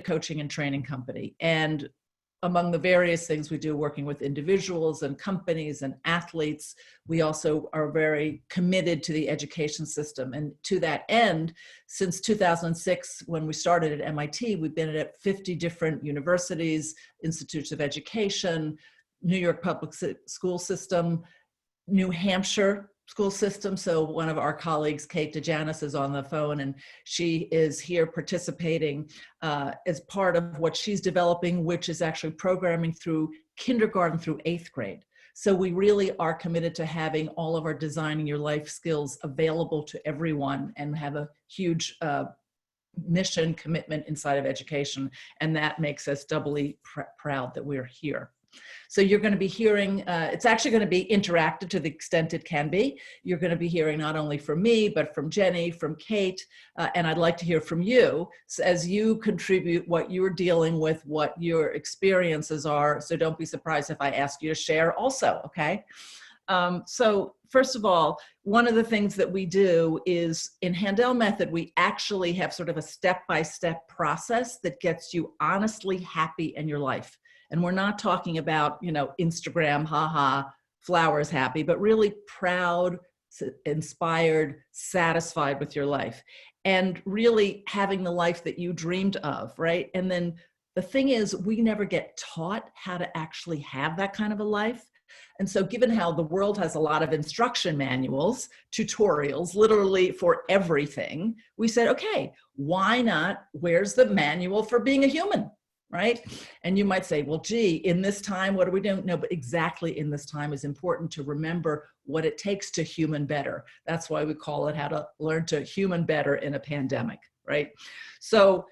coaching and training company. And among the various things we do, working with individuals and companies and athletes, we also are very committed to the education system. And to that end, since 2006, when we started at MIT, we've been at 50 different universities, institutes of education, New York public school system, New Hampshire school system. So one of our colleagues, Kate DeJanis, is on the phone, and she is here participating as part of what she's developing, which is actually programming through kindergarten through 8th grade. So we really are committed to having all of our Designing Your Life skills available to everyone, and have a huge mission commitment inside of education. And that makes us doubly proud that we're here. So you're going to be hearing, it's actually going to be interactive to the extent it can be. You're going to be hearing not only from me, but from Jenny, from Kate, and I'd like to hear from you as you contribute what you're dealing with, what your experiences are. So don't be surprised if I ask you to share also, okay? So first of all, one of the things that we do is in Handel Method, we actually have sort of a step-by-step process that gets you honestly happy in your life. And we're not talking about, you know, Instagram, haha, flowers happy, but really proud, inspired, satisfied with your life, and really having the life that you dreamed of, right? And then the thing is, we never get taught how to actually have that kind of a life. And so given how the world has a lot of instruction manuals, tutorials, literally for everything, we said, okay, why not? Where's the manual for being a human? Right? And you might say, well, gee, in this time, what are we doing? No, but exactly in this time is important to remember what it takes to human better. That's why we call it how to learn to human better in a pandemic, right? So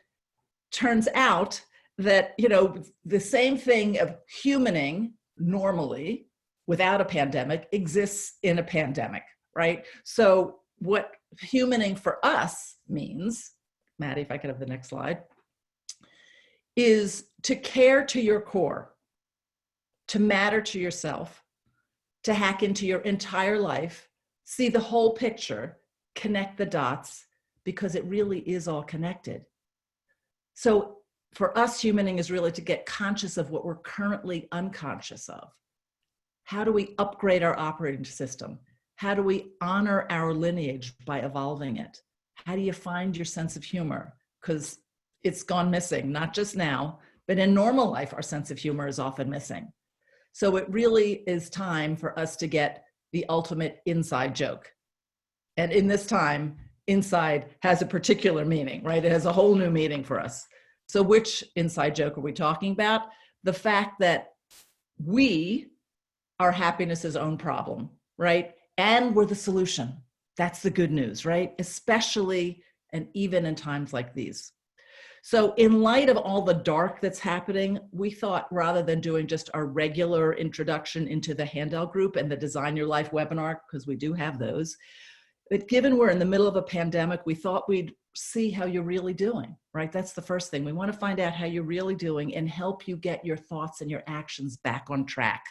turns out that, you know, the same thing of humaning normally without a pandemic exists in a pandemic, right? So what humaning for us means, Maddie, if I could have the next slide, is to care to your core, to matter to yourself, to hack into your entire life, see the whole picture, connect the dots, because it really is all connected. So for us, humaning is really to get conscious of what we're currently unconscious of. How do we upgrade our operating system? How do we honor our lineage by evolving it? How do you find your sense of humor? Because it's gone missing, not just now, but in normal life, our sense of humor is often missing. So it really is time for us to get the ultimate inside joke. And in this time, inside has a particular meaning, right? It has a whole new meaning for us. So which inside joke are we talking about? The fact that we are happiness's own problem, right? And we're the solution. That's the good news, right? Especially and even in times like these. So in light of all the dark that's happening, we thought rather than doing just our regular introduction into the Handel Group and the Design Your Life webinar, because we do have those, but given we're in the middle of a pandemic, we thought we'd see how you're really doing, right? That's the first thing. We want to find out how you're really doing and help you get your thoughts and your actions back on track.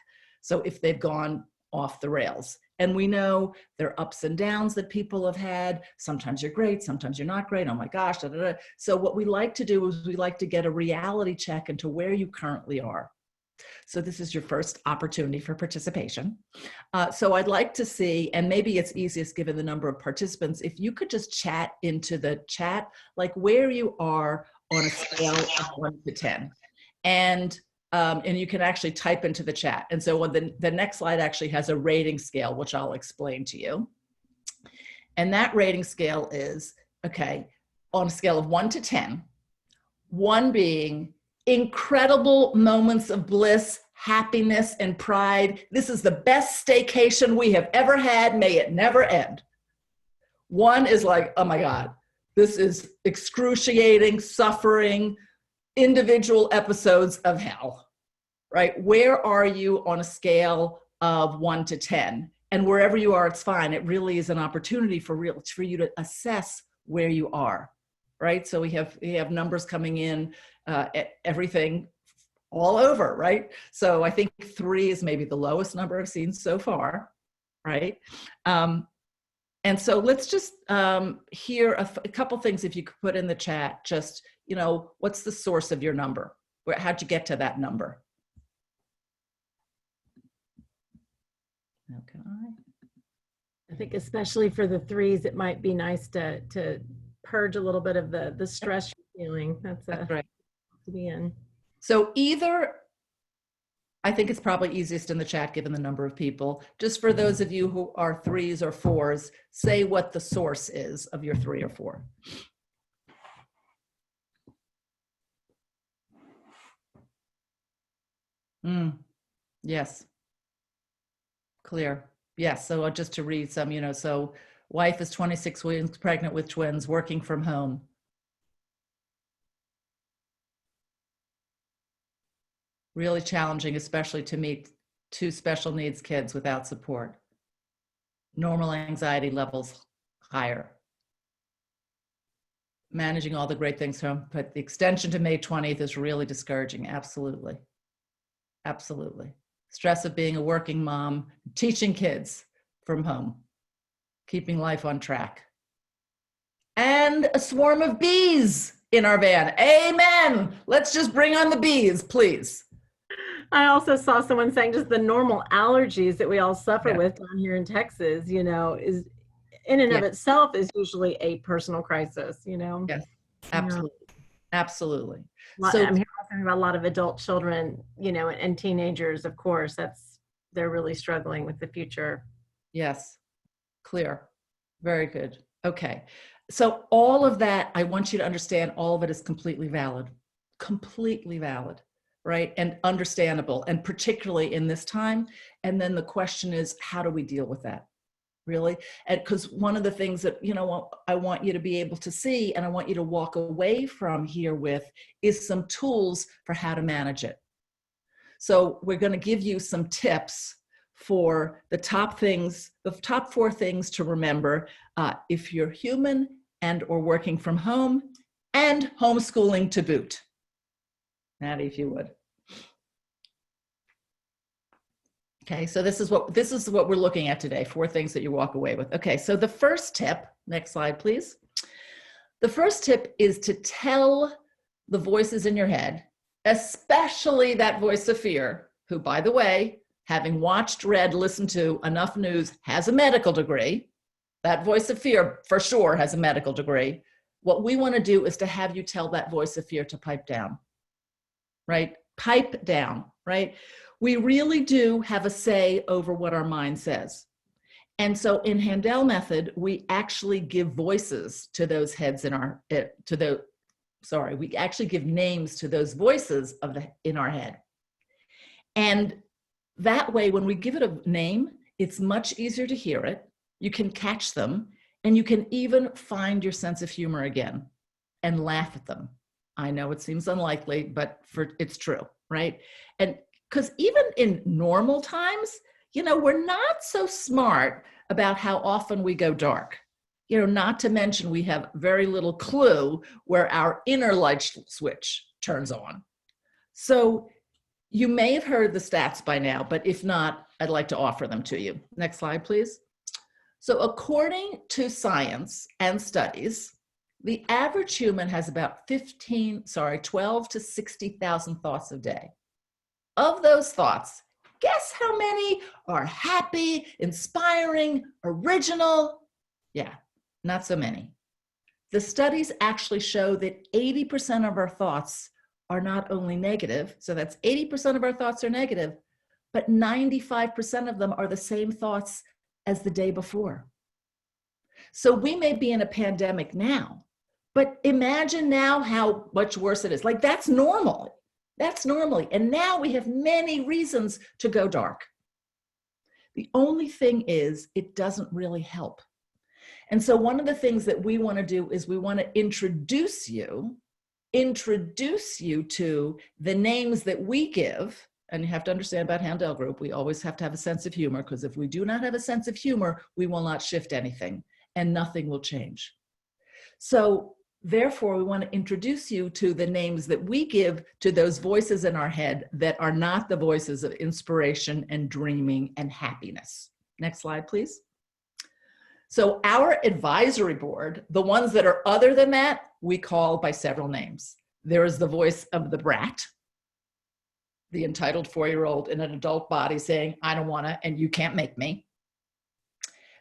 So if they've gone off the rails. And we know there are ups and downs that people have had. Sometimes you're great, sometimes you're not great. Oh my gosh, da, da, da. So what we like to do is we like to get a reality check into where you currently are. So this is your first opportunity for participation. So I'd like to see, and maybe it's easiest given the number of participants, if you could just chat into the chat, like where you are on a scale of 1 to 10. And you can actually type into the chat. And so the next slide actually has a rating scale, which I'll explain to you. And that rating scale is, okay, on a scale of 1 to 10, 1 being incredible moments of bliss, happiness, and pride. This is the best staycation we have ever had. May it never end. 1 is like, oh my God, this is excruciating, suffering, individual episodes of hell, right? Where are you on a scale of 1 to 10? And wherever you are, it's fine. It really is an opportunity for you to assess where you are, right? So we have numbers coming in, everything all over, right? So I think 3 is maybe the lowest number I've seen so far, right? And so let's just hear a couple things if you could put in the chat, just, you know, what's the source of your number? How'd you get to that number? Okay. I think especially for the threes, it might be nice to purge a little bit of the stress you're feeling. That's right. To be in. So either, I think it's probably easiest in the chat given the number of people. Just for those of you who are threes or fours, say what the source is of your 3 or 4. Yes. Clear. Yes. So just to read some, you know, so wife is 26 weeks pregnant with twins, working from home. Really challenging, especially to meet 2 special needs kids without support. Normal anxiety levels higher. Managing all the great things from, but the extension to May 20th is really discouraging. Absolutely. Absolutely. Stress of being a working mom, teaching kids from home, keeping life on track. And a swarm of bees in our van. Amen. Let's just bring on the bees, please. I also saw someone saying just the normal allergies that we all suffer with down here in Texas, you know, is in and of itself is usually a personal crisis, you know? Yes, absolutely. Absolutely. So I'm hearing about a lot of adult children, you know, and teenagers, of course, they're really struggling with the future. Yes, clear. Very good. Okay. So all of that, I want you to understand all of it is completely valid, right? And understandable, and particularly in this time. And then the question is, how do we deal with that? Really? And because one of the things that, you know, I want you to be able to see, and I want you to walk away from here with, is some tools for how to manage it. So we're going to give you some tips for the top things, the top 4 things to remember if you're human and or working from home and homeschooling to boot. Maddie, if you would. Okay, so this is what we're looking at today, 4 things that you walk away with. Okay, so the first tip, next slide, please. The first tip is to tell the voices in your head, especially that voice of fear, who, by the way, having watched, read, listened to enough news, has a medical degree. That voice of fear for sure has a medical degree. What we want to do is to have you tell that voice of fear to pipe down, right? Pipe down, right? We really do have a say over what our mind says. And so in Handel method, we actually give voices to those heads in our, we actually give names to those voices in our head. And that way, when we give it a name, it's much easier to hear it. You can catch them, and you can even find your sense of humor again and laugh at them. I know it seems unlikely, but it's true, right? And because even in normal times, you know, we're not so smart about how often we go dark. You know, not to mention we have very little clue where our inner light switch turns on. So you may have heard the stats by now, but if not, I'd like to offer them to you. Next slide, please. So according to science and studies, the average human has about 12 to 60,000 thoughts a day. Of those thoughts, guess how many are happy, inspiring, original? Yeah, not so many. The studies actually show that 80% of our thoughts are not only negative, so that's 80% of our thoughts are negative, but 95% of them are the same thoughts as the day before. So we may be in a pandemic now, but imagine now how much worse it is. Like, that's normal. That's normally. And now we have many reasons to go dark. The only thing is, it doesn't really help. And so one of the things that we want to do is we want to introduce you to the names that we give. And you have to understand about Handel Group, we always have to have a sense of humor, because if we do not have a sense of humor, we will not shift anything and nothing will change. So therefore, we want to introduce you to the names that we give to those voices in our head that are not the voices of inspiration and dreaming and happiness. Next slide, please. So our advisory board, the ones that are other than that, we call by several names. There is the voice of the brat, the entitled 4-year-old in an adult body saying, I don't want to, and you can't make me.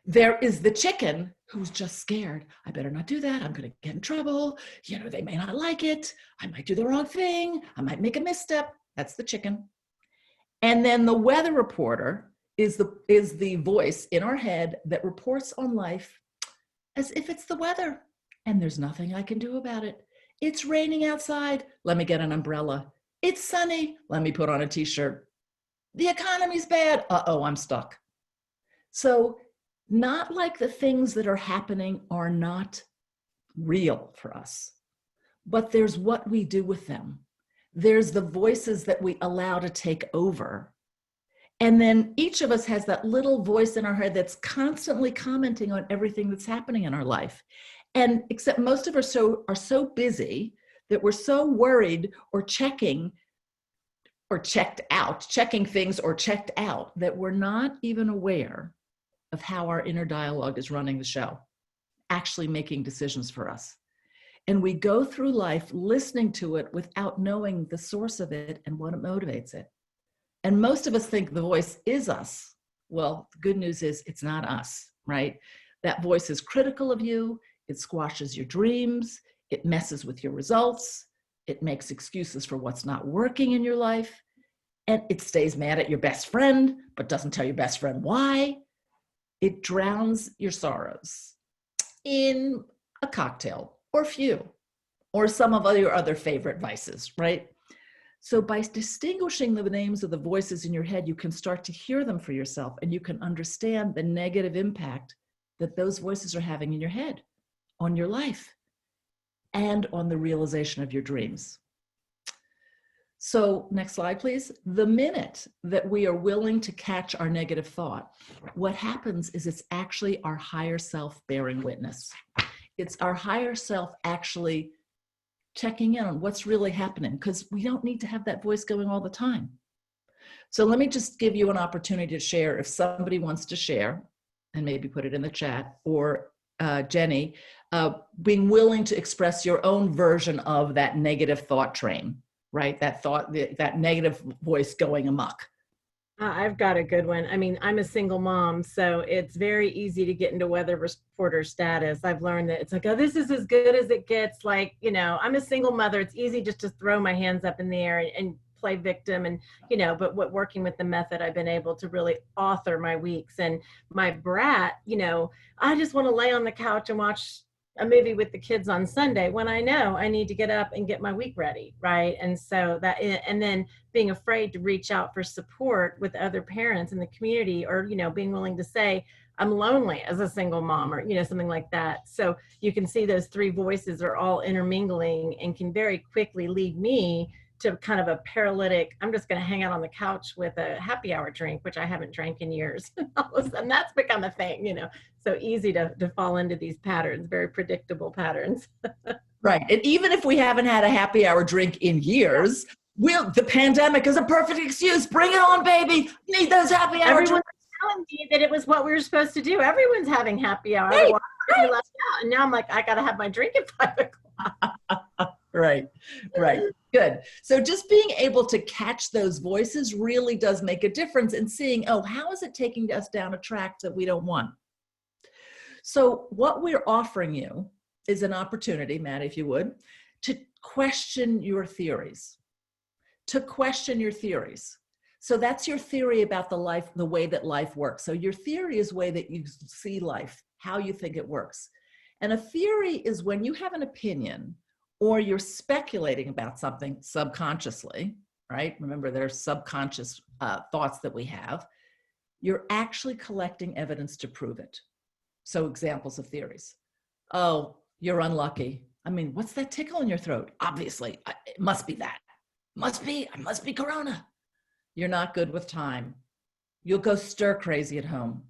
There is the chicken who's just scared. I better not do that. I'm going to get in trouble. You know, they may not like it. I might do the wrong thing. I might make a misstep. That's the chicken. And then the weather reporter is the voice in our head that reports on life as if it's the weather and there's nothing I can do about it. It's raining outside. Let me get an umbrella. It's sunny. Let me put on a t-shirt. The economy's bad. Uh-oh, I'm stuck. So not like the things that are happening are not real for us, but there's what we do with them. There's the voices that we allow to take over. And then each of us has that little voice in our head that's constantly commenting on everything that's happening in our life. And except most of us are so busy that we're so worried or checking or checking things or checked out, that we're not even aware of how our inner dialogue is running the show, actually making decisions for us. And we go through life listening to it without knowing the source of it and what motivates it. And most of us think the voice is us. Well, the good news is it's not us, right? That voice is critical of you. It squashes your dreams. It messes with your results. It makes excuses for what's not working in your life. And it stays mad at your best friend, but doesn't tell your best friend why. It drowns your sorrows in a cocktail or few, or some of your other favorite vices, right? So by distinguishing the names of the voices in your head, you can start to hear them for yourself, and you can understand the negative impact that those voices are having in your head, on your life, and on the realization of your dreams. So next slide, please. The minute that we are willing to catch our negative thought, what happens is it's actually our higher self bearing witness. It's our higher self actually checking in on what's really happening, because we don't need to have that voice going all the time. So let me just give you an opportunity to share. If somebody wants to share, and maybe put it in the chat, or Jenny, being willing to express your own version of that negative thought train, right? That thought, that negative voice going amok. I've got a good one. I mean, I'm a single mom, so it's very easy to get into weather reporter status. I've learned that it's like, oh, this is as good as it gets. Like, you know, I'm a single mother. It's easy just to throw my hands up in the air and play victim. And, you know, but working with the method, I've been able to really author my weeks. And my brat, you know, I just want to lay on the couch and watch a movie with the kids on Sunday when I know I need to get up and get my week ready, right? And so that, and then being afraid to reach out for support with other parents in the community, or, you know, being willing to say, I'm lonely as a single mom, or, you know, something like that. So you can see those three voices are all intermingling and can very quickly lead me to kind of a paralytic, I'm just going to hang out on the couch with a happy hour drink, which I haven't drank in years. And that's become a thing, you know, so easy to fall into these patterns, very predictable patterns. Right. And even if we haven't had a happy hour drink in years, the pandemic is a perfect excuse. Bring it on, baby. Need those happy hour drinks. Everyone's telling me that it was what we were supposed to do. Everyone's having happy hour. Right, I left out, and now I'm like, I got to have my drink at 5 o'clock. Right. Good. So just being able to catch those voices really does make a difference in seeing, oh, how is it taking us down a track that we don't want? So what we're offering you is an opportunity, Matt, if you would, to question your theories. So that's your theory about the way that life works. So your theory is the way that you see life, how you think it works. And a theory is when you have an opinion or you're speculating about something subconsciously, right? Remember, there's subconscious thoughts that we have. You're actually collecting evidence to prove it. So examples of theories. Oh, you're unlucky. I mean, what's that tickle in your throat? Obviously, it must be that. I must be corona. You're not good with time. You'll go stir crazy at home.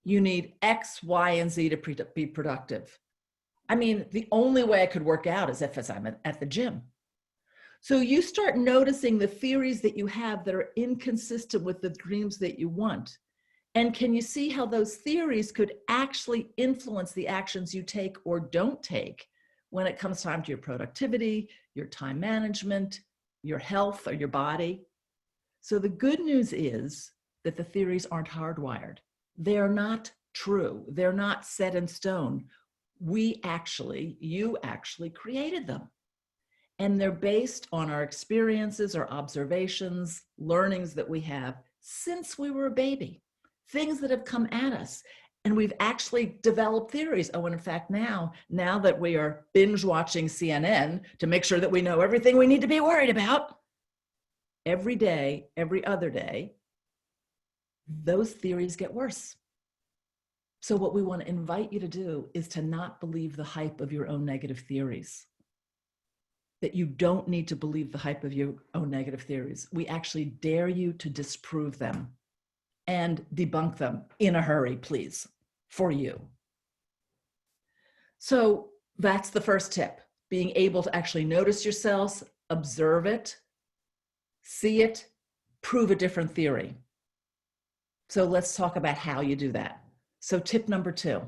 You need X, Y, and Z to be productive. I mean, the only way I could work out is if I'm at the gym. So you start noticing the theories that you have that are inconsistent with the dreams that you want. And can you see how those theories could actually influence the actions you take or don't take when it comes time to your productivity, your time management, your health, or your body? So the good news is that the theories aren't hardwired. They're not true. They're not set in stone. You actually created them. And they're based on our experiences, our observations, learnings that we have since we were a baby, things that have come at us. And we've actually developed theories. Oh, and in fact, now that we are binge watching CNN to make sure that we know everything we need to be worried about, every day, every other day, those theories get worse. So what we want to invite you to do is to not believe the hype of your own negative theories. That you don't need to believe the hype of your own negative theories. We actually dare you to disprove them and debunk them in a hurry, please, for you. So that's the first tip, being able to actually notice yourselves, observe it, see it, prove a different theory. So let's talk about how you do that. So tip number 2,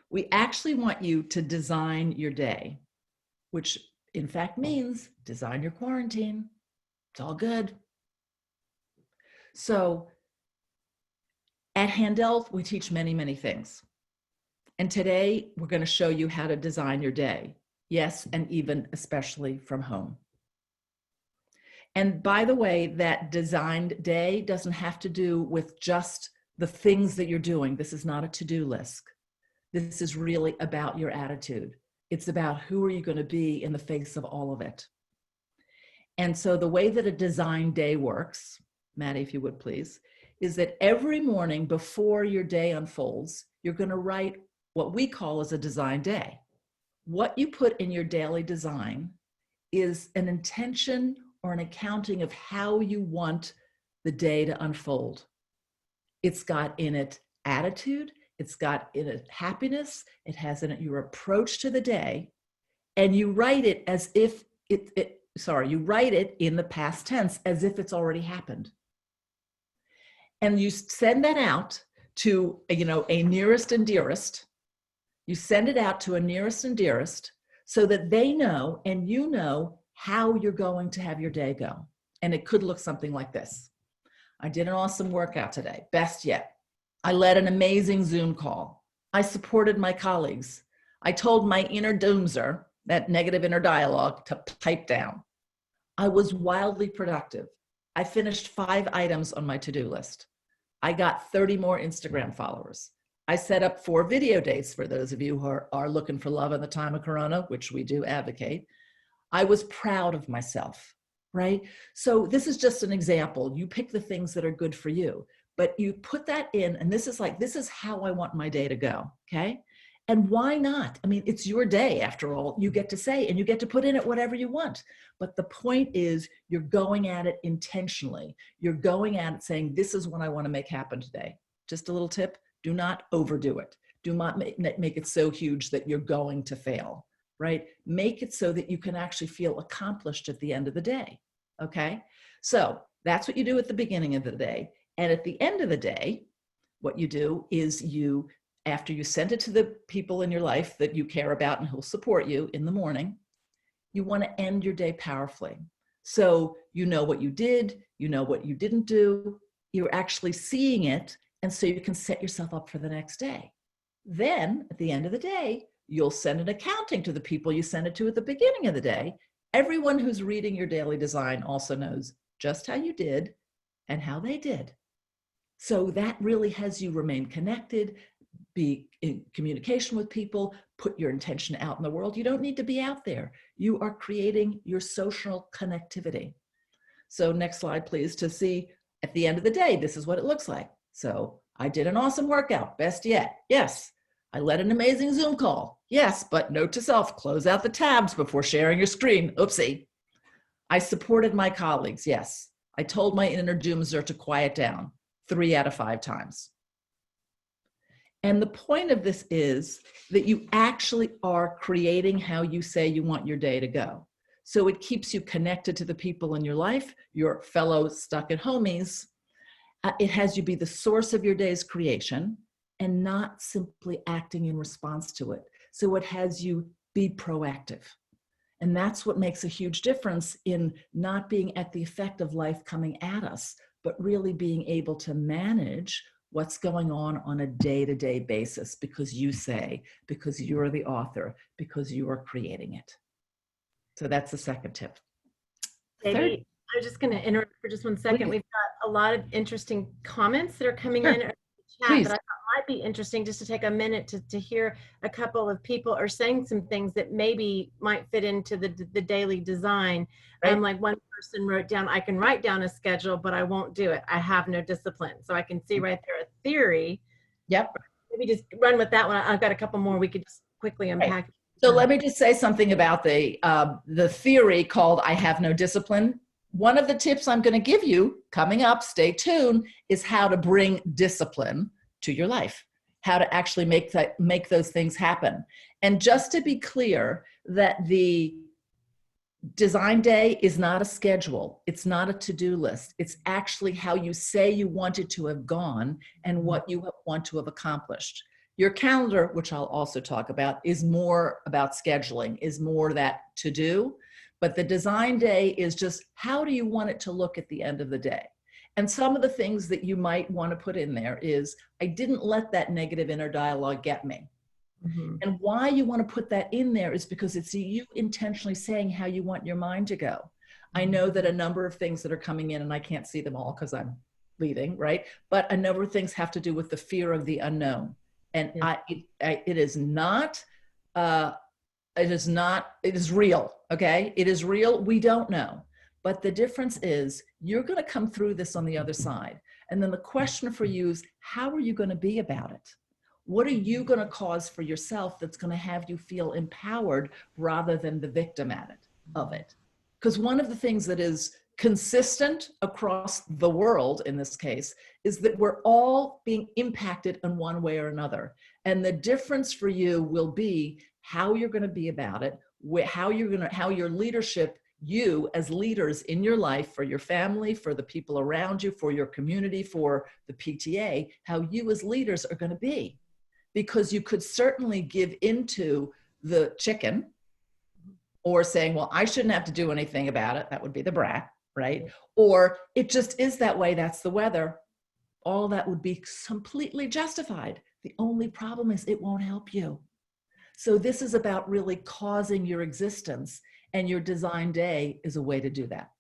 we actually want you to design your day, which in fact means design your quarantine. It's all good. So at Handel, we teach many, many things. And today we're going to show you how to design your day. Yes, and even especially from home. And by the way, that designed day doesn't have to do with just the things that you're doing. This is not a to-do list. This is really about your attitude. It's about who are you going to be in the face of all of it. And so the way that a design day works, Maddie, if you would please, is that every morning before your day unfolds, you're going to write what we call as a design day. What you put in your daily design is an intention or an accounting of how you want the day to unfold. It's got in it attitude, it's got in it happiness, it has in it your approach to the day, and you write it as if you write it in the past tense as if it's already happened. And you send that out to, a nearest and dearest. You send it out to a nearest and dearest so that they know and you know how you're going to have your day go. And it could look something like this. I did an awesome workout today, best yet. I led an amazing Zoom call. I supported my colleagues. I told my inner doomser, that negative inner dialogue, to pipe down. I was wildly productive. I finished 5 items on my to-do list. I got 30 more Instagram followers. I set up 4 video dates for those of you who are looking for love in the time of Corona, which we do advocate. I was proud of myself, right? So this is just an example. You pick the things that are good for you, but you put that in, and this is how I want my day to go, okay? And why not? I mean, it's your day after all. You get to say, and you get to put in it whatever you want. But the point is you're going at it intentionally. You're going at it saying, this is what I want to make happen today. Just a little tip, do not overdo it. Do not make it so huge that you're going to fail, right? Make it so that you can actually feel accomplished at the end of the day, okay? So that's what you do at the beginning of the day. And at the end of the day, what you do is after you send it to the people in your life that you care about and who'll support you in the morning, you want to end your day powerfully. So you know what you did, you know what you didn't do, you're actually seeing it, and so you can set yourself up for the next day. Then at the end of the day, you'll send an accounting to the people you sent it to at the beginning of the day. Everyone who's reading your daily design also knows just how you did and how they did. So that really has you remain connected, be in communication with people, put your intention out in the world. You don't need to be out there. You are creating your social connectivity. So next slide, please, to see at the end of the day, this is what it looks like. So I did an awesome workout, best yet. Yes. I led an amazing Zoom call. Yes, but note to self, close out the tabs before sharing your screen. Oopsie. I supported my colleagues. Yes. I told my inner doomser to quiet down 3 out of 5 times. And the point of this is that you actually are creating how you say you want your day to go. So it keeps you connected to the people in your life, your fellow stuck at homies, It has you be the source of your day's creation and not simply acting in response to it. So it has you be proactive. And that's what makes a huge difference in not being at the effect of life coming at us, but really being able to manage what's going on a day-to-day basis because you say, because you're the author, because you are creating it. So that's the second tip. Third, Maybe I'm just going to interrupt for just one second. please. We've got a lot of interesting comments that are coming Sure. in the chat Please. that I thought might be interesting just to take a minute to hear a couple of people are saying some things that maybe might fit into the daily design. Right. Like one person wrote down, I can write down a schedule, but I won't do it. I have no discipline. So I can see right there a theory. Yep. Maybe just run with that one. I've got a couple more we could just quickly unpack. Right. So let me just say something about the theory called I have no discipline. One of the tips I'm going to give you coming up, stay tuned, is how to bring discipline to your life, how to actually make those things happen. And just to be clear that the design day is not a schedule. It's not a to-do list. It's actually how you say you want it to have gone and what you want to have accomplished. Your calendar, which I'll also talk about, is more about scheduling, is more that to do. But the design day is just how do you want it to look at the end of the day? And some of the things that you might want to put in there is, I didn't let that negative inner dialogue get me. Mm-hmm. And why you want to put that in there is because it's you intentionally saying how you want your mind to go. Mm-hmm. I know that a number of things that are coming in, and I can't see them all because I'm leading, right? But a number of things have to do with the fear of the unknown. And it is real, okay? It is real, we don't know. But the difference is you're gonna come through this on the other side. And then the question for you is, how are you gonna be about it? What are you gonna cause for yourself that's gonna have you feel empowered rather than the victim of it? Because one of the things that is consistent across the world in this case is that we're all being impacted in one way or another. And the difference for you will be how you're going to be about it, how your leadership, you as leaders in your life, for your family, for the people around you, for your community, for the PTA, how you as leaders are going to be. Because you could certainly give into the chicken or saying, well, I shouldn't have to do anything about it. That would be the brat. Right? Or it just is that way. That's the weather. All that would be completely justified. The only problem is it won't help you. So this is about really causing your existence, and your design day is a way to do that.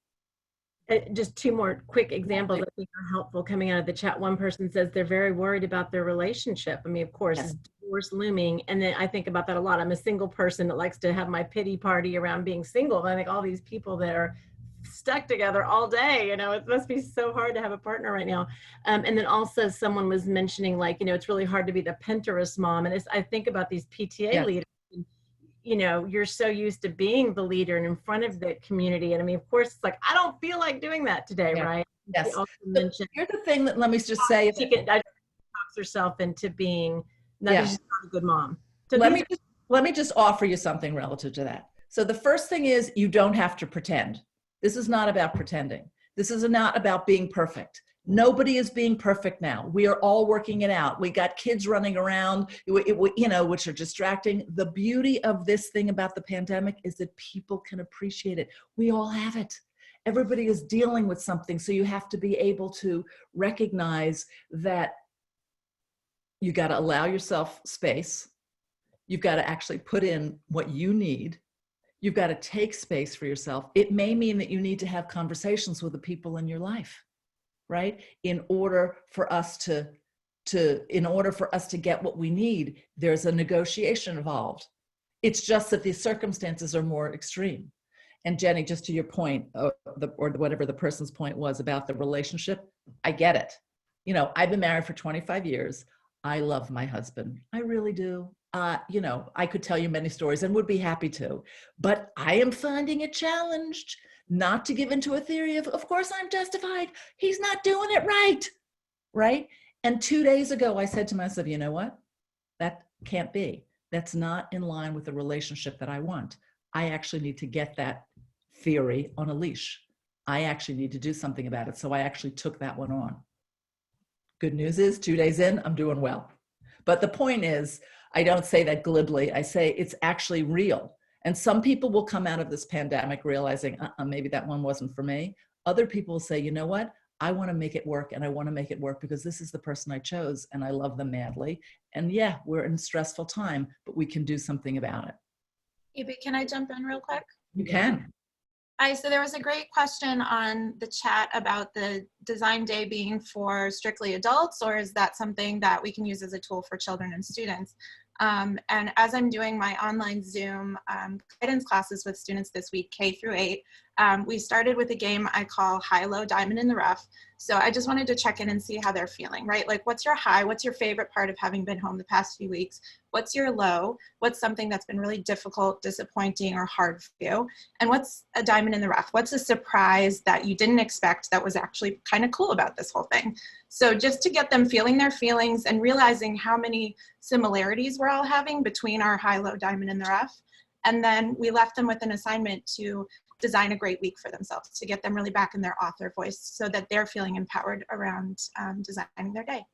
Just two more quick examples I think are helpful coming out of the chat. One person says they're very worried about their relationship. I mean, of course, yes. Divorce looming. And then I think about that a lot. I'm a single person that likes to have my pity party around being single. And I think all these people that are stuck together all day, it must be so hard to have a partner right now. And then also someone was mentioning, like, it's really hard to be the Pinterest mom. And I think about these PTA leaders, and, you're so used to being the leader and in front of the community. And I mean, of course, it's like, I don't feel like doing that today, right? Yes. She also mentioned, here's the thing that let me just say. She talks herself into being, she's not a good mom. So let me just offer you something relative to that. So the first thing is, you don't have to pretend. This is not about pretending. This is not about being perfect. Nobody is being perfect now. We are all working it out. We got kids running around, which are distracting. The beauty of this thing about the pandemic is that people can appreciate it. We all have it. Everybody is dealing with something. So you have to be able to recognize that you got to allow yourself space. You've got to actually put in what you need. You've got to take space for yourself. It may mean that you need to have conversations with the people in your life, right? In order for us to get what we need, there's a negotiation involved. It's just that the circumstances are more extreme. And Jenny, just to your point, or whatever the person's point was about the relationship, I get it. I've been married for 25 years. I love my husband. I really do. I could tell you many stories and would be happy to, but I am finding it challenged not to give into a theory of course I'm justified. He's not doing it right. Right. And 2 days ago, I said to myself, you know what? That can't be. That's not in line with the relationship that I want. I actually need to get that theory on a leash. I actually need to do something about it. So I actually took that one on. Good news is 2 days in, I'm doing well. But the point is, I don't say that glibly. I say it's actually real. And some people will come out of this pandemic realizing, maybe that one wasn't for me. Other people will say, you know what? I want to make it work, and I want to make it work because this is the person I chose and I love them madly. And yeah, we're in a stressful time, but we can do something about it. Gaby, can I jump in real quick? You can. Hi, so there was a great question on the chat about the design day being for strictly adults, or is that something that we can use as a tool for children and students? And as I'm doing my online Zoom guidance classes with students this week, K through 8, we started with a game I call High, Low, Diamond in the Rough. So I just wanted to check in and see how they're feeling, right? Like, what's your high? What's your favorite part of having been home the past few weeks? What's your low? What's something that's been really difficult, disappointing, or hard for you? And what's a diamond in the rough? What's a surprise that you didn't expect that was actually kind of cool about this whole thing? So just to get them feeling their feelings and realizing how many similarities we're all having between our high, low, diamond in the rough. And then we left them with an assignment to design a great week for themselves, to get them really back in their author voice so that they're feeling empowered around designing their day.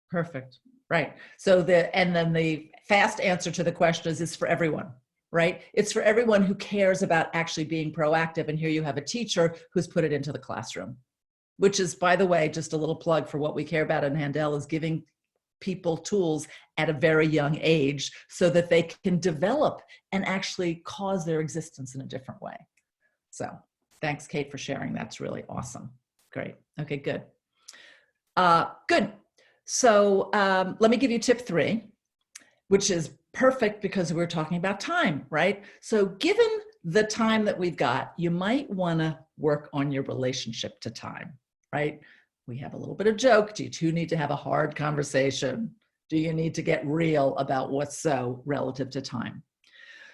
Perfect. Right. So and then the fast answer to the question is, it's for everyone, right? It's for everyone who cares about actually being proactive. And here you have a teacher who's put it into the classroom, which is, by the way, just a little plug for what we care about in Handel, is giving people tools at a very young age so that they can develop and actually cause their existence in a different way. So thanks, Kate, for sharing. That's really awesome. Great. Okay, good. Good. So let me give you tip 3, which is perfect because we're talking about time, right? So given the time that we've got, you might want to work on your relationship to time, right? We have a little bit of joke. Do you two need to have a hard conversation? Do you need to get real about what's so relative to time?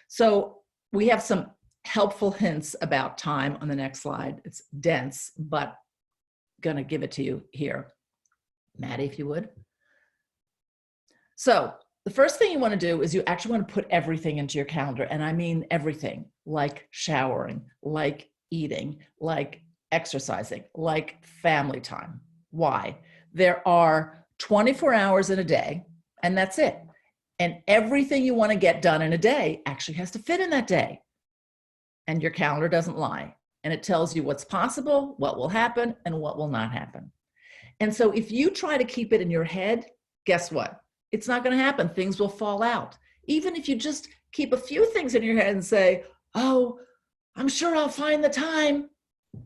So we have some helpful hints about time on the next slide. It's dense, but gonna give it to you here. Maddie, if you would. So the first thing you want to do is you actually want to put everything into your calendar. And I mean everything, like showering, like eating, like exercising, like family time. Why? There are 24 hours in a day, and that's it. And everything you want to get done in a day actually has to fit in that day. And your calendar doesn't lie. And it tells you what's possible, what will happen, and what will not happen. And so if you try to keep it in your head, guess what? It's not going to happen. Things will fall out. Even if you just keep a few things in your head and say, oh, I'm sure I'll find the time,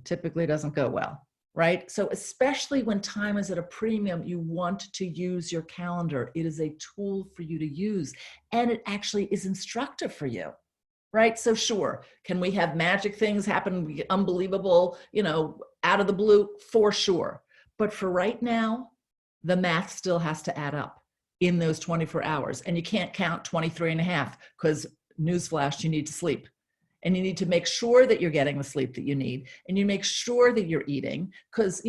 typically doesn't go well, right? So especially when time is at a premium, you want to use your calendar. It is a tool for you to use, and it actually is instructive for you. Right? So sure, can we have magic things happen, unbelievable, out of the blue? For sure. But for right now, the math still has to add up in those 24 hours. And you can't count 23 and a half because, newsflash, you need to sleep. And you need to make sure that you're getting the sleep that you need. And you make sure that you're eating because,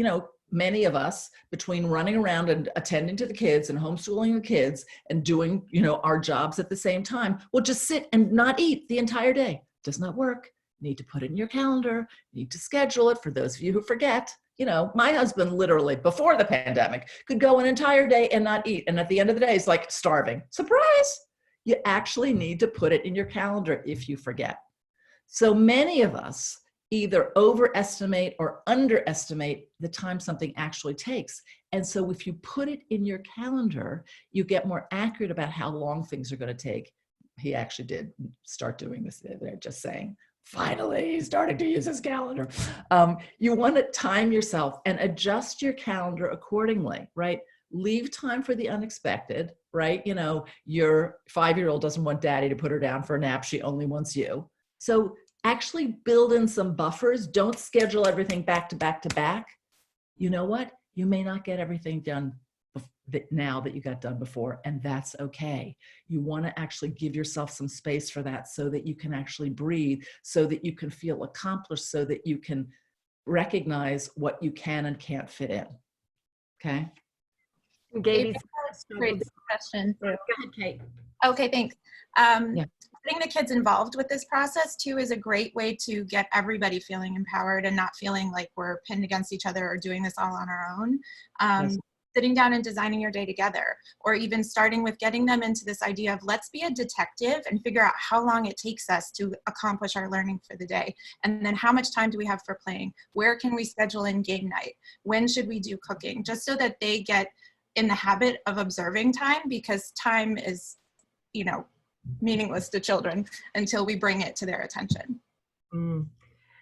many of us, between running around and attending to the kids and homeschooling the kids and doing, our jobs at the same time, will just sit and not eat the entire day. Does not work. You need to put it in your calendar. You need to schedule it. For those of you who forget, my husband literally, before the pandemic, could go an entire day and not eat. And at the end of the day, he's like starving. Surprise! You actually need to put it in your calendar if you forget. So many of us either overestimate or underestimate the time something actually takes. And so if you put it in your calendar, you get more accurate about how long things are going to take. He actually did start doing this. They're just saying, finally, he started to use his calendar. You want to time yourself and adjust your calendar accordingly, right? Leave time for the unexpected, right? Your 5-year-old doesn't want daddy to put her down for a nap. She only wants you. So actually build in some buffers. Don't schedule everything back to back to back. You know what? You may not get everything done now that you got done before, and that's okay. You want to actually give yourself some space for that so that you can actually breathe, so that you can feel accomplished, so that you can recognize what you can and can't fit in. Okay? Gaby's Great question. Go ahead, Kate. Okay, thanks. Yeah. Getting the kids involved with this process too is a great way to get everybody feeling empowered and not feeling like we're pinned against each other or doing this all on our own. Yes. sitting down and designing your day together, or even starting with getting them into this idea of let's be a detective and figure out how long it takes us to accomplish our learning for the day. And then how much time do we have for playing? Where can we schedule in game night? When should we do cooking? Just so that they get in the habit of observing time, because time is, you know, meaningless to children until we bring it to their attention. Mm.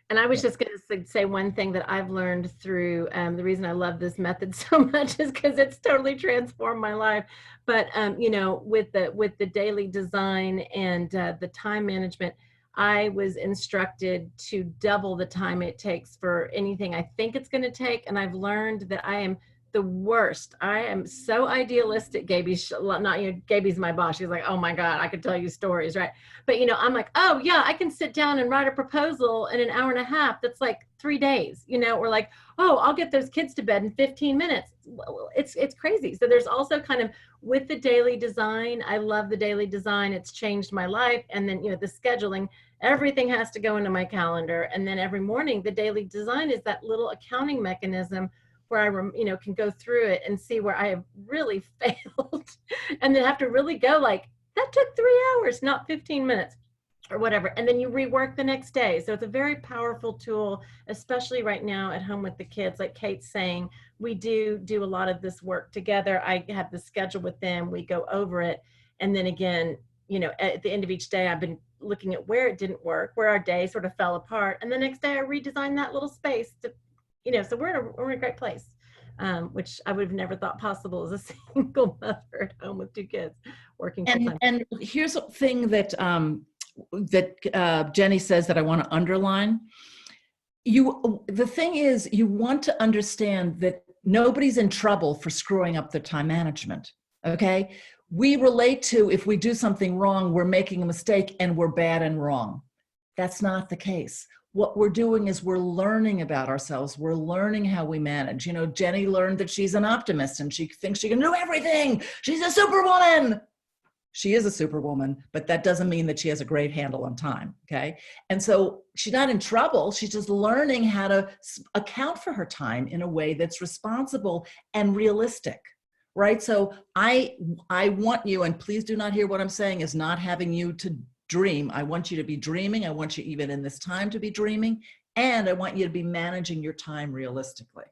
And I was just going to say one thing that I've learned through the reason I love this method so much is because it's totally transformed my life. But you know, with the daily design and the time management, I was instructed to double the time it takes for anything I think it's going to take, and I've learned that I am the worst. I am so idealistic. Gaby's not, you know, Gaby's my boss. She's like, oh my God, I could tell you stories, right? But you know, I'm like, oh yeah, I can sit down and write a proposal in an hour and a half. That's like 3 days, you know, or like, oh, I'll get those kids to bed in 15 minutes. It's crazy. So there's also kind of with the daily design, I love the daily design. It's changed my life. And then, you know, the scheduling, everything has to go into my calendar. And then every morning, the daily design is that little accounting mechanism where I, you know, can go through it and see where I have really failed, and then have to really go like, that took 3 hours, not 15 minutes or whatever. And then you rework the next day. So it's a very powerful tool, especially right now at home with the kids. Like Kate's saying, we do a lot of this work together. I have the schedule with them. We go over it. And then again, you know, at the end of each day, I've been looking at where it didn't work, where our day sort of fell apart. And the next day I redesigned that little space to, you know, so we're in a great place, which I would have never thought possible as a single mother at home with 2 kids working full time. And here's a thing that Jenny says that I want to underline. The thing is, you want to understand that nobody's in trouble for screwing up their time management. Okay, we relate to if we do something wrong, we're making a mistake and we're bad and wrong. That's not the case. What we're doing is we're learning about ourselves. We're learning how we manage. You know, Jenny learned that she's an optimist and she thinks she can do everything. She's a superwoman. She is a superwoman, but that doesn't mean that she has a great handle on time, okay? And so she's not in trouble. She's just learning how to account for her time in a way that's responsible and realistic, right? So I want you, and please do not hear what I'm saying is not having you to dream. I want you to be dreaming. I want you even in this time to be dreaming. And I want you to be managing your time realistically.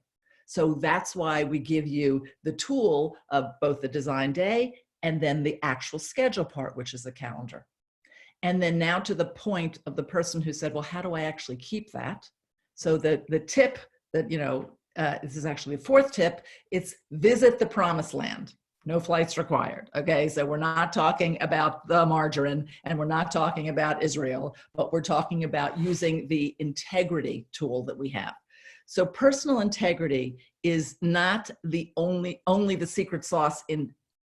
So that's why we give you the tool of both the design day and then the actual schedule part, which is the calendar. And then now to the point of the person who said, well, how do I actually keep that? So the tip that, you know, this is actually the 4th tip, it's visit the promised land. No flights required. Okay, so we're not talking about the margarine and we're not talking about Israel, but we're talking about using the integrity tool that we have. So personal integrity is not the only the secret sauce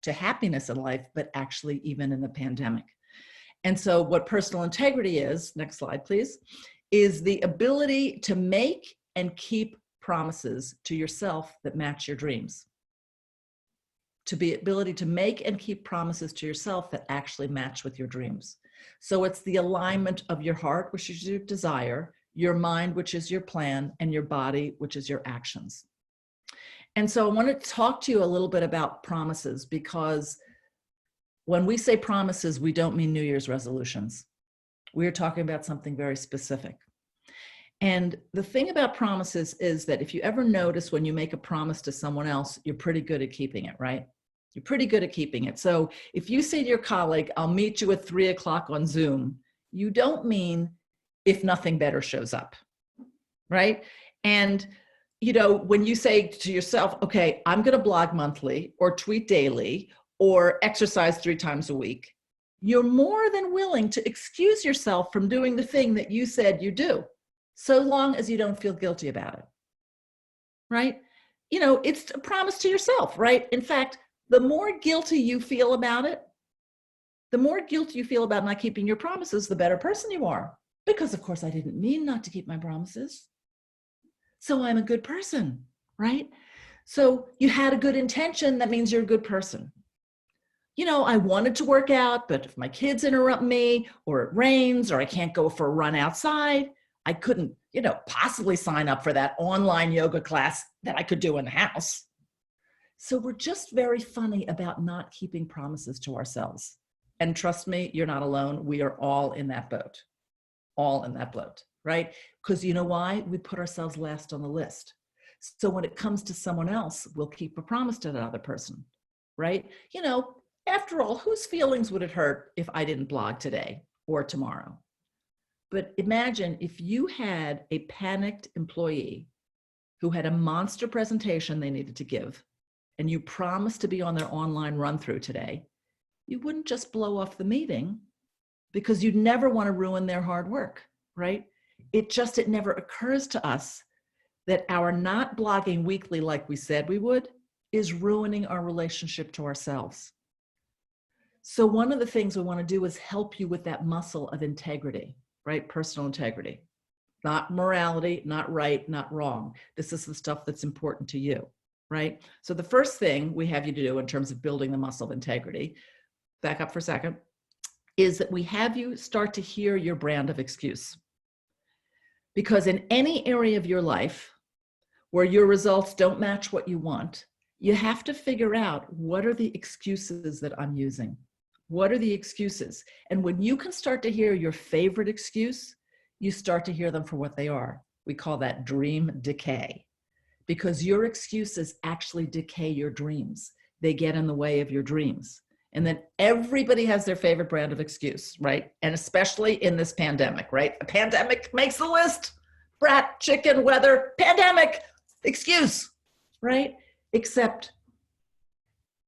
to happiness in life, but actually even in the pandemic. And so what personal integrity is, next slide, please, is the ability to make and keep promises to yourself that match your dreams. To be ability to make and keep promises to yourself that actually match with your dreams. So it's the alignment of your heart, which is your desire, your mind, which is your plan, and your body, which is your actions. And so I want to talk to you a little bit about promises, because when we say promises, we don't mean New Year's resolutions. We're talking about something very specific. And the thing about promises is that if you ever notice when you make a promise to someone else, you're pretty good at keeping it, right? You're pretty good at keeping it. So if you say to your colleague, I'll meet you at 3 o'clock on Zoom, you don't mean if nothing better shows up, right? And you know, when you say to yourself, okay, I'm going to blog monthly or tweet daily or exercise 3 times a week, you're more than willing to excuse yourself from doing the thing that you said you do, so long as you don't feel guilty about it, right? You know, it's a promise to yourself, right? In fact, the more guilty you feel about it, the more guilty you feel about not keeping your promises, the better person you are. Because of course I didn't mean not to keep my promises. So I'm a good person, right? So you had a good intention, that means you're a good person. You know, I wanted to work out, but if my kids interrupt me or it rains or I can't go for a run outside, I couldn't, you know, possibly sign up for that online yoga class that I could do in the house. So we're just very funny about not keeping promises to ourselves. And trust me, you're not alone. We are all in that boat, all in that boat, right? Because you know why? We put ourselves last on the list. So when it comes to someone else, we'll keep a promise to that other person, right? You know, after all, whose feelings would it hurt if I didn't blog today or tomorrow? But imagine if you had a panicked employee who had a monster presentation they needed to give, and you promised to be on their online run through today, you wouldn't just blow off the meeting because you'd never want to ruin their hard work, right? It never occurs to us that our not blogging weekly like we said we would is ruining our relationship to ourselves. So one of the things we want to do is help you with that muscle of integrity, right? Personal integrity, not morality, not right, not wrong. This is the stuff that's important to you, right? So the first thing we have you to do in terms of building the muscle of integrity, back up for a second, is that we have you start to hear your brand of excuse. Because in any area of your life where your results don't match what you want, you have to figure out, what are the excuses that I'm using? What are the excuses? And when you can start to hear your favorite excuse, you start to hear them for what they are. We call that dream decay, because your excuses actually decay your dreams. They get in the way of your dreams. And then everybody has their favorite brand of excuse, right? And especially in this pandemic, right? A pandemic makes the list. Brat, chicken, weather, pandemic, excuse, right? Except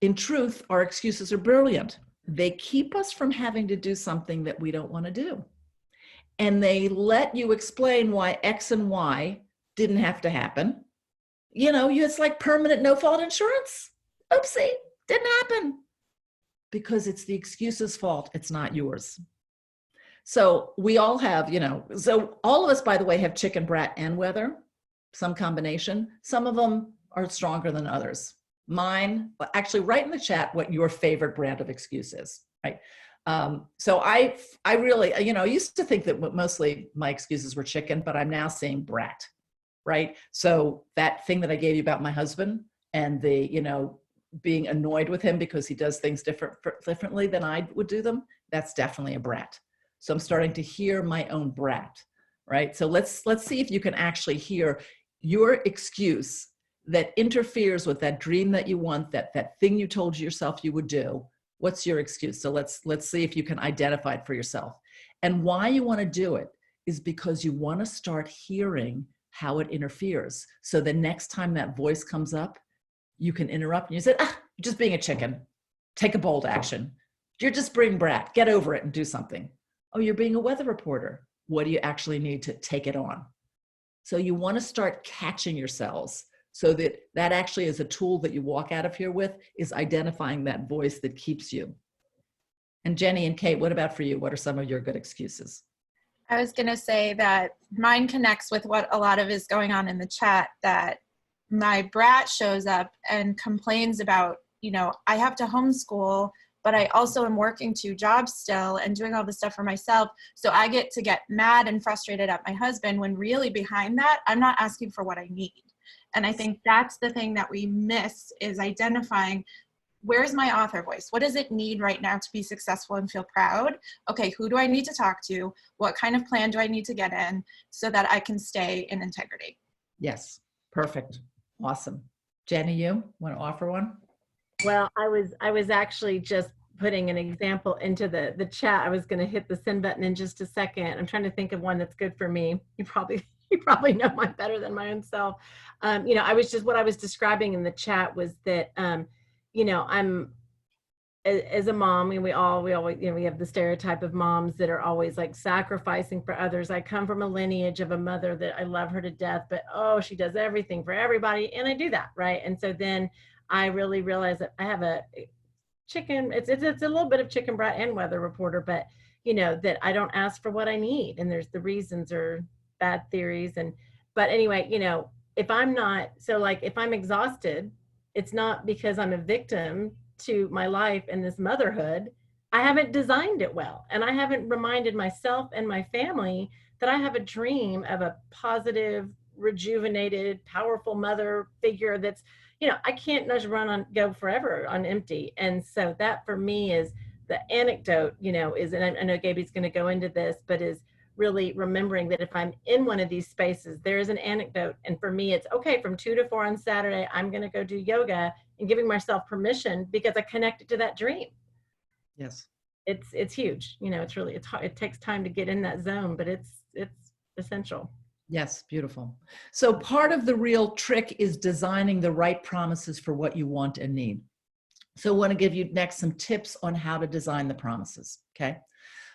in truth, our excuses are brilliant. They keep us from having to do something that we don't want to do. And they let you explain why X and Y didn't have to happen. You know, it's like permanent no-fault insurance. Oopsie, didn't happen. Because it's the excuse's fault, it's not yours. So we all have, so all of us, by the way, have chicken, brat, and weather, some combination. Some of them are stronger than others. Mine, actually write in the chat what your favorite brand of excuse is, right? So I really, I used to think that mostly my excuses were chicken, but I'm now seeing brat, right? So that thing that I gave you about my husband and the, being annoyed with him because he does things differently than I would do them, that's definitely a brat. So I'm starting to hear my own brat, right? So let's see if you can actually hear your excuse that interferes with that dream that you want, that thing you told yourself you would do. What's your excuse? So let's see if you can identify it for yourself. And why you want to do it is because you want to start hearing how it interferes. So the next time that voice comes up, you can interrupt and you say, you're just being a chicken. Take a bold action. You're just being brat. Get over it and do something. Oh, you're being a weather reporter. What do you actually need to take it on? So you want to start catching yourselves so that actually is a tool that you walk out of here with, is identifying that voice that keeps you. And Jenny and Kate, what about for you? What are some of your good excuses? I was going to say that mine connects with what a lot of is going on in the chat, that my brat shows up and complains about, I have to homeschool, but I also am working 2 jobs still and doing all this stuff for myself. So I get to get mad and frustrated at my husband, when really behind that, I'm not asking for what I need. And I think that's the thing that we miss, is identifying, where's my author voice? What does it need right now to be successful and feel proud? Okay, who do I need to talk to? What kind of plan do I need to get in so that I can stay in integrity? Yes, perfect. Awesome. Jenny, you want to offer one? Well, I was actually just putting an example into the chat. I was going to hit the send button in just a second. I'm trying to think of one that's good for me. You probably know mine better than my own self. What I was describing in the chat was that, I'm, as a mom, and we always, we have the stereotype of moms that are always like sacrificing for others. I come from a lineage of a mother that I love her to death, but she does everything for everybody. And I do that, right? And so then I really realized that I have a chicken, it's a little bit of chicken, brat, and weather reporter, but that I don't ask for what I need. And there's the reasons or bad theories. But anyway, if I'm not, if I'm exhausted, it's not because I'm a victim to my life and this motherhood. I haven't designed it well. And I haven't reminded myself and my family that I have a dream of a positive, rejuvenated, powerful mother figure that's, I can't just go forever on empty. And so that for me is the anecdote, is, and I know Gaby's going to go into this, but is really remembering that if I'm in one of these spaces, there is an anecdote. And for me, it's okay, from 2 to 4 on Saturday, I'm going to go do yoga, and giving myself permission because I connected to that dream. Yes. It's huge. It's really, it's hard. It takes time to get in that zone, but it's essential. Yes, beautiful. So part of the real trick is designing the right promises for what you want and need. So I want to give you next some tips on how to design the promises, okay?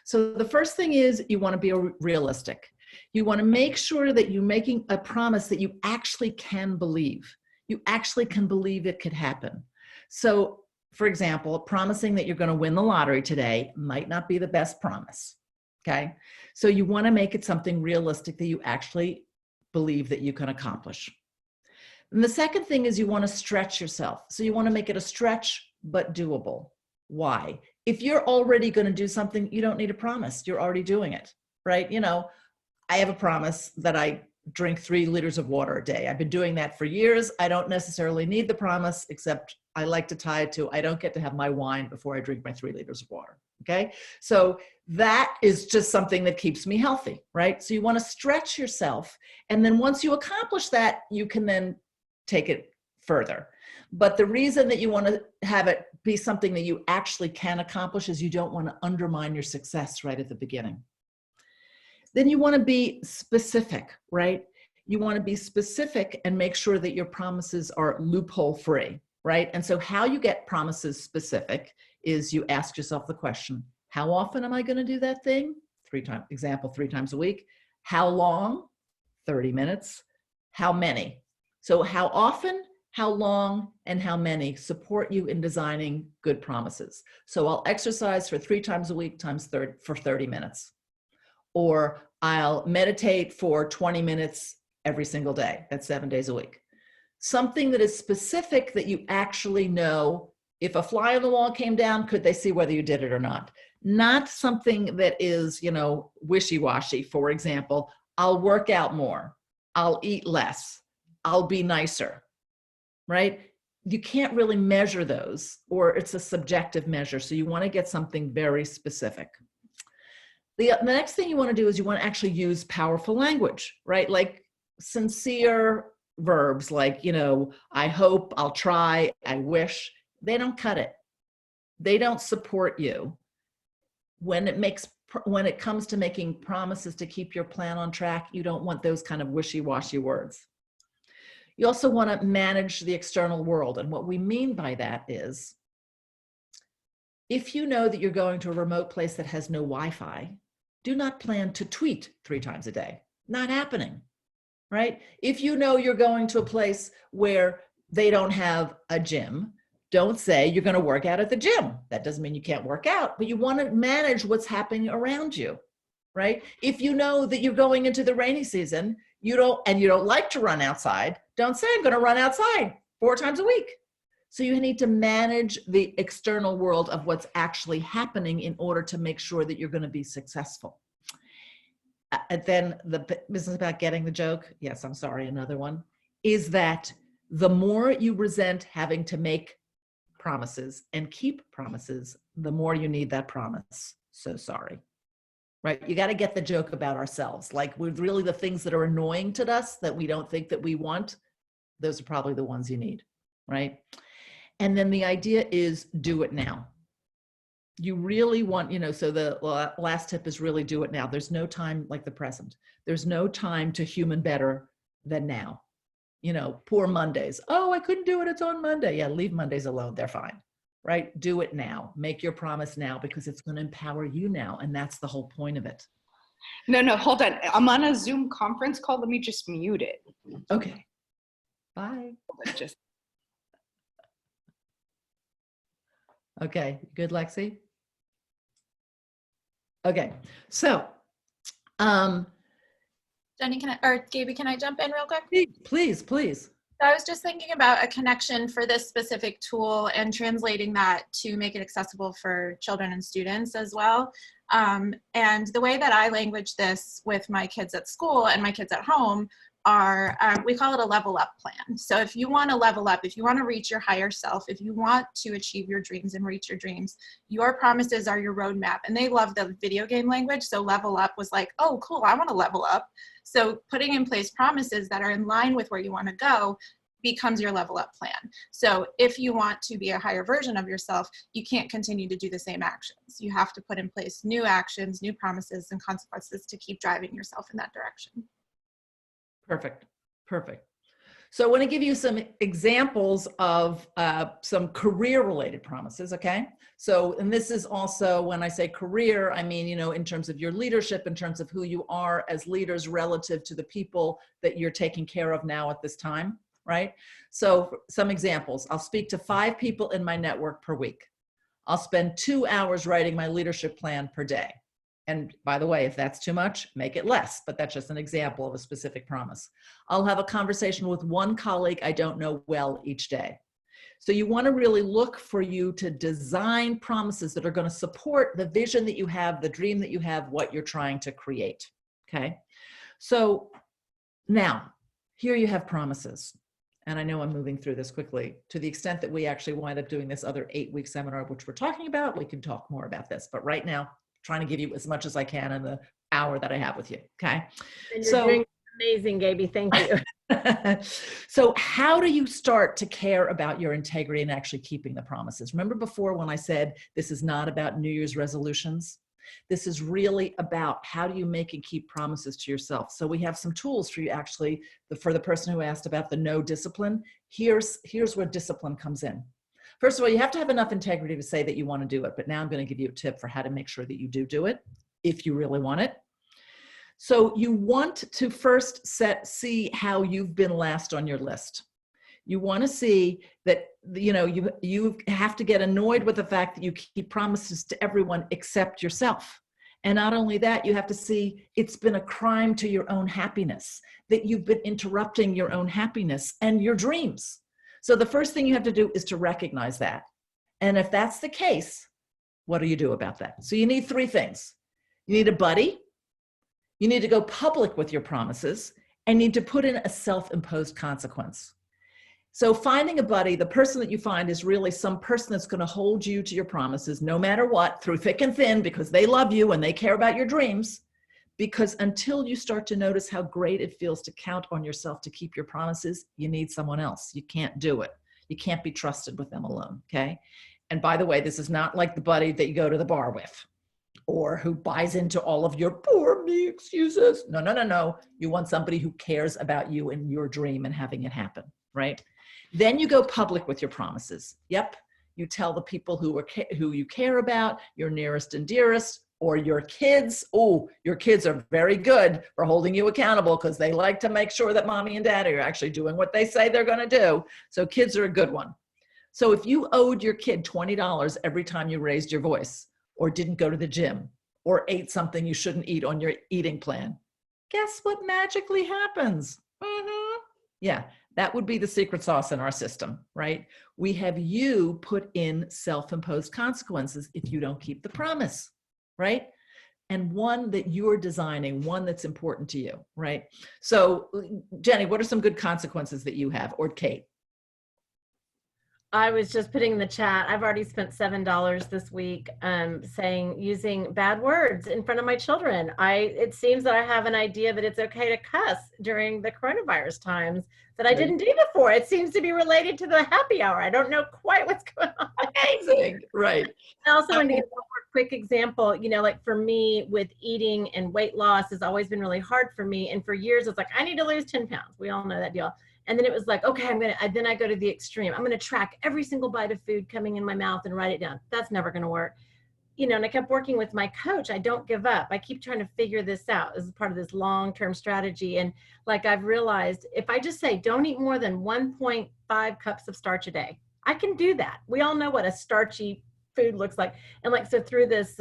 So the first thing is you want to be realistic. You want to make sure that you're making a promise that you actually can believe. You actually can believe it could happen. So, for example, promising that you're going to win the lottery today might not be the best promise, okay? So you want to make it something realistic that you actually believe that you can accomplish. And the second thing is you want to stretch yourself. So you want to make it a stretch, but doable. Why? If you're already going to do something, you don't need a promise. You're already doing it, right? I have a promise that I drink 3 liters of water a day. I've been doing that for years. I don't necessarily need the promise, except I like to tie it to, I don't get to have my wine before I drink my 3 liters of water. Okay. So that is just something that keeps me healthy, right? So you want to stretch yourself. And then once you accomplish that, you can then take it further. But the reason that you want to have it be something that you actually can accomplish is you don't want to undermine your success right at the beginning. Then you want to be specific, right? You want to be specific and make sure that your promises are loophole free, right? And so how you get promises specific is you ask yourself the question, how often am I going to do that thing? 3 times a week. How long? 30 minutes. How many? So how often, how long, and how many support you in designing good promises. So I'll exercise for 3 times a week for 30 minutes. Or I'll meditate for 20 minutes every single day. That's 7 days a week. Something that is specific that you actually know, if a fly on the wall came down, could they see whether you did it or not? Not something that is, wishy-washy. For example, I'll work out more. I'll eat less. I'll be nicer, right? You can't really measure those, or it's a subjective measure. So you want to get something very specific. The next thing you want to do is you want to actually use powerful language, right? Like sincere verbs like, I hope, I'll try, I wish. They don't cut it. They don't support you. When it comes to making promises to keep your plan on track, you don't want those kind of wishy-washy words. You also want to manage the external world. And what we mean by that is, if you know that you're going to a remote place that has no Wi-Fi, do not plan to tweet 3 times a day. Not happening, right? If you know you're going to a place where they don't have a gym, don't say you're going to work out at the gym. That doesn't mean you can't work out, but you want to manage what's happening around you, right? If you know that you're going into the rainy season, you don't like to run outside, don't say I'm going to run outside 4 times a week. So you need to manage the external world of what's actually happening in order to make sure that you're going to be successful. And then the business about getting the joke, yes, I'm sorry, another one, is that the more you resent having to make promises and keep promises, the more you need that promise. So sorry, right? You got to get the joke about ourselves. Like, we're really the things that are annoying to us that we don't think that we want. Those are probably the ones you need, right? And then the idea is do it now. You really want, so the last tip is really do it now. There's no time like the present. There's no time to human better than now. Poor Mondays. Oh, I couldn't do it. It's on Monday. Yeah, leave Mondays alone. They're fine, right? Do it now. Make your promise now, because it's going to empower you now. And that's the whole point of it. No, hold on. I'm on a Zoom conference call. Let me just mute it. Okay. Bye. Okay, good, Lexi? Okay, so. Jenny, Gaby, can I jump in real quick? Please. So I was just thinking about a connection for this specific tool and translating that to make it accessible for children and students as well. And the way that I language this with my kids at school and my kids at home are, we call it a level up plan. So if you want to level up, if you want to reach your higher self, if you want to achieve your dreams and reach your dreams, your promises are your roadmap. And they love the video game language. So level up was like, oh, cool, I want to level up. So putting in place promises that are in line with where you want to go becomes your level up plan. So if you want to be a higher version of yourself, you can't continue to do the same actions. You have to put in place new actions, new promises and consequences to keep driving yourself in that direction. Perfect. Perfect. So I want to give you some examples of some career-related promises, okay? So, and this is also, when I say career, I mean, you know, in terms of your leadership, in terms of who you are as leaders relative to the people that you're taking care of now at this time, right? So some examples. I'll speak to 5 people in my network per week. I'll spend 2 hours writing my leadership plan per day. And by the way, if that's too much, make it less, but that's just an example of a specific promise. I'll have a conversation with 1 colleague I don't know well each day. So you want to really look for you to design promises that are going to support the vision that you have, the dream that you have, what you're trying to create. Okay. So now here you have promises. And I know I'm moving through this quickly. To the extent that we actually wind up doing this other 8-week seminar, which we're talking about, we can talk more about this. But right now, trying to give you as much as I can in the hour that I have with you, okay? And you're doing amazing, Gaby, thank you. So how do you start to care about your integrity and actually keeping the promises? Remember before when I said this is not about New Year's resolutions? This is really about how do you make and keep promises to yourself. So we have some tools for you actually, for the person who asked about the no discipline, here's where discipline comes in. First of all, you have to have enough integrity to say that you want to do it, but now I'm going to give you a tip for how to make sure that you do it if you really want it. So you want to first see how you've been last on your list. You want to see that, you know, you have to get annoyed with the fact that you keep promises to everyone except yourself. And not only that, you have to see it's been a crime to your own happiness, that you've been interrupting your own happiness and your dreams. So the first thing you have to do is to recognize that. And if that's the case, what do you do about that? So you need 3 things. You need a buddy. You need to go public with your promises and need to put in a self-imposed consequence. So finding a buddy, the person that you find is really some person that's going to hold you to your promises no matter what, through thick and thin, because they love you and they care about your dreams. Because until you start to notice how great it feels to count on yourself to keep your promises, you need someone else. You can't do it. You can't be trusted with them alone, okay? And by the way, this is not like the buddy that you go to the bar with or who buys into all of your poor me excuses. No, no, no, no. You want somebody who cares about you and your dream and having it happen, right? Then you go public with your promises. Yep. You tell the people who you care about, your nearest and dearest, or your kids. Oh, your kids are very good for holding you accountable because they like to make sure that mommy and daddy are actually doing what they say they're going to do. So kids are a good one. So if you owed your kid $20 every time you raised your voice or didn't go to the gym or ate something you shouldn't eat on your eating plan, guess what magically happens? Yeah, that would be the secret sauce in our system, right? We have you put in self-imposed consequences if you don't keep the promise, right? And one that you're designing, one that's important to you, right? So Jenny, what are some good consequences that you have, or Kate? I was just putting in the chat, I've already spent $7 this week using bad words in front of my children. It seems that I have an idea that it's okay to cuss during the coronavirus times that I didn't do before. It seems to be related to the happy hour. I don't know quite what's going on. Amazing, right. I also wanted to give one more quick example. You know, like for me with eating and weight loss has always been really hard for me. And for years, it's like, I need to lose 10 pounds. We all know that deal. And then it was like, okay, then I go to the extreme. I'm going to track every single bite of food coming in my mouth and write it down. That's never going to work. You know, and I kept working with my coach. I don't give up. I keep trying to figure this out as part of this long-term strategy. And like I've realized, if I just say, don't eat more than 1.5 cups of starch a day, I can do that. We all know what a starchy food looks like. And like, so through this,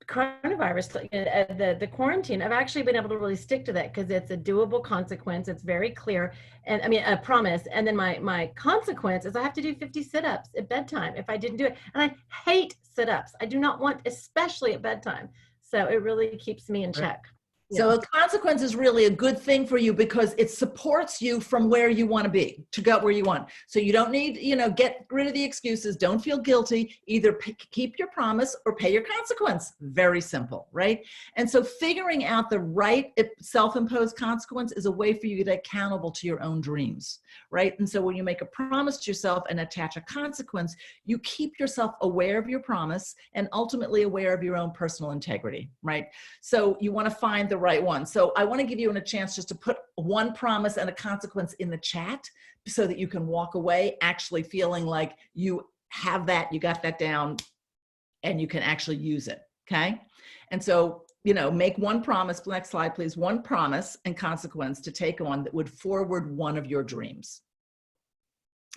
coronavirus, the quarantine, I've actually been able to really stick to that because it's a doable consequence. It's very clear. And I mean, a promise. And then my consequence is I have to do 50 sit-ups at bedtime if I didn't do it. And I hate sit-ups. I do not want, especially at bedtime. So it really keeps me in check. So a consequence is really a good thing for you because it supports you from where you want to be, to go where you want. So you don't need, get rid of the excuses. Don't feel guilty. Either keep your promise or pay your consequence. Very simple, right? And so figuring out the right self-imposed consequence is a way for you to get accountable to your own dreams, right? And so when you make a promise to yourself and attach a consequence, you keep yourself aware of your promise and ultimately aware of your own personal integrity, right? So you want to find the right one. So I want to give you a chance just to put one promise and a consequence in the chat so that you can walk away actually feeling like you have that, you got that down, and you can actually use it, okay? And so, make one promise, next slide please, one promise and consequence to take on that would forward one of your dreams.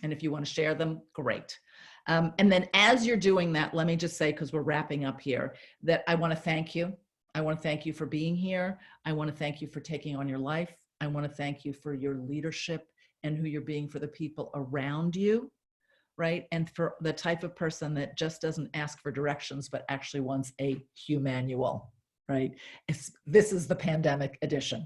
And if you want to share them, great. And then as you're doing that, let me just say, because we're wrapping up here, that I want to thank you. I want to thank you for being here. I want to thank you for taking on your life. I want to thank you for your leadership and who you're being for the people around you, right? And for the type of person that just doesn't ask for directions, but actually wants a humanual, right? This is the pandemic edition.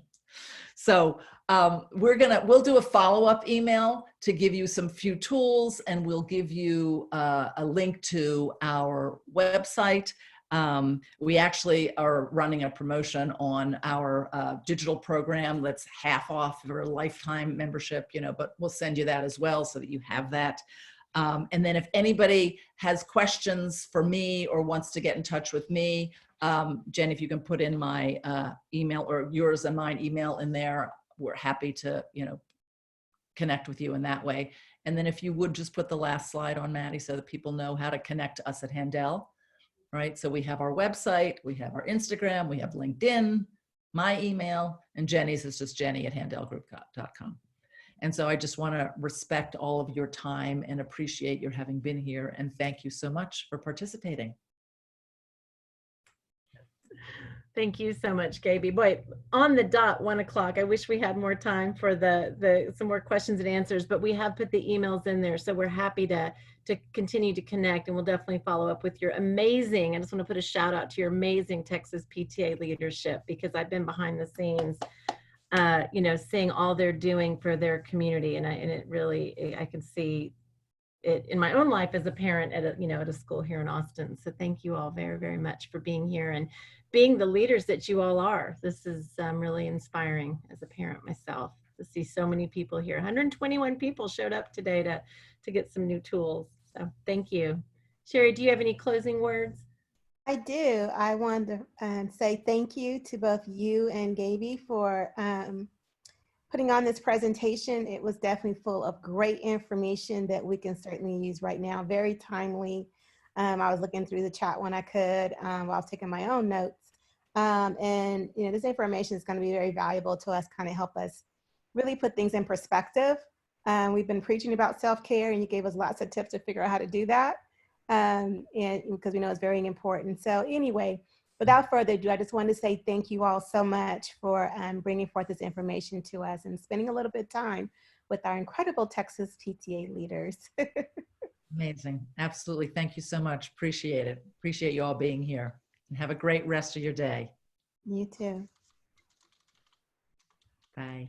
So we'll do a follow-up email to give you some few tools, and we'll give you a link to our website. We actually are running a promotion on our digital program that's half off for a lifetime membership, but we'll send you that as well so that you have that. And then if anybody has questions for me or wants to get in touch with me, Jen, if you can put in my email or yours and mine email in there, we're happy to, connect with you in that way. And then if you would just put the last slide on, Maddie, so that people know how to connect to us at Handel. Right? So we have our website, we have our Instagram, we have LinkedIn, my email, and Jenny's is just jenny@handelgroup.com. And so I just want to respect all of your time and appreciate your having been here. And thank you so much for participating. Thank you so much, Gaby. Boy, on the dot, 1 o'clock. I wish we had more time for some more questions and answers, but we have put the emails in there. So we're happy to continue to connect, and we'll definitely follow up with your amazing, I just want to put a shout out to your amazing Texas PTA leadership, because I've been behind the scenes, seeing all they're doing for their community. And it really, I can see it in my own life as a parent at a school here in Austin. So thank you all very, very much for being here and being the leaders that you all are. This is really inspiring as a parent myself to see so many people here. 121 people showed up today to get some new tools. So thank you. Sherry, do you have any closing words? I do. I wanted to say thank you to both you and Gaby for putting on this presentation. It was definitely full of great information that we can certainly use right now. Very timely. I was looking through the chat when I could while I was taking my own notes. And this information is going to be very valuable to us, kind of help us really put things in perspective. We've been preaching about self-care, and you gave us lots of tips to figure out how to do that. And because we know it's very important. So anyway, without further ado, I just wanted to say thank you all so much for bringing forth this information to us and spending a little bit of time with our incredible Texas PTA leaders. Amazing. Absolutely. Thank you so much. Appreciate it. Appreciate you all being here, and have a great rest of your day. You too. Bye.